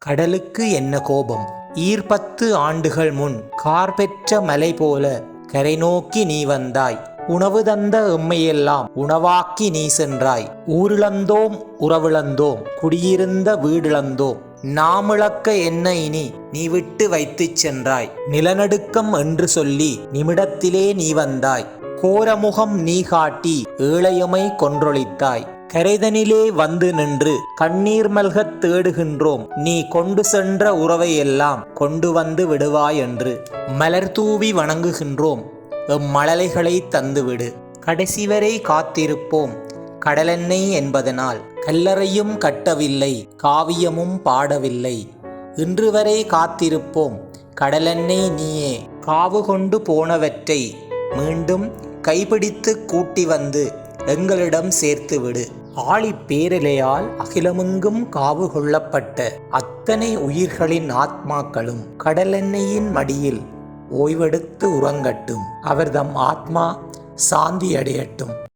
கடலுக்கு என்ன கோபம்? ஈர்ப்பத்து ஆண்டுகள் முன் கார் பெற்ற மலை போல கரை நோக்கி நீ வந்தாய். உணவு தந்த எம்மையெல்லாம் உணவாக்கி நீ சென்றாய். ஊரிழந்தோம், உறவிழந்தோம், குடியிருந்த வீடிழந்தோம். நாமிழக்க என்ன இனி நீ விட்டு வைத்துச் சென்றாய். நிலநடுக்கம் என்று சொல்லி நிமிடத்திலே நீ வந்தாய். கோரமுகம் நீ காட்டி ஏழையமை கொன்றொழித்தாய். கரைதனிலே வந்து நின்று கண்ணீர் மல்கத் தேடுகின்றோம். நீ கொண்டு சென்ற உறவையெல்லாம் கொண்டு வந்து விடுவாய் என்று மலர் தூவி வணங்குகின்றோம். மழலைகளை தந்துவிடு. கடைசி வரை காத்திருப்போம். கடலெண்ணெய் என்பதனால் கல்லறையும் கட்டவில்லை, காவியமும் பாடவில்லை. இன்று வரை காத்திருப்போம். கடலெண்ணெய் நீயே. காவு கொண்டு போனவற்றை மீண்டும் கைப்பிடித்து கூட்டி வந்து எங்களிடம் சேர்த்துவிடு. ஆழிப்பேரலையால் அகிலமெங்கும் காவு கொள்ளப்பட்ட அத்தனை உயிர்களின் ஆத்மாக்களும் கடலெண்ணெயின் மடியில் ஓய்வெடுத்து உறங்கட்டும். அவர்தம் ஆத்மா சாந்தி அடையட்டும்.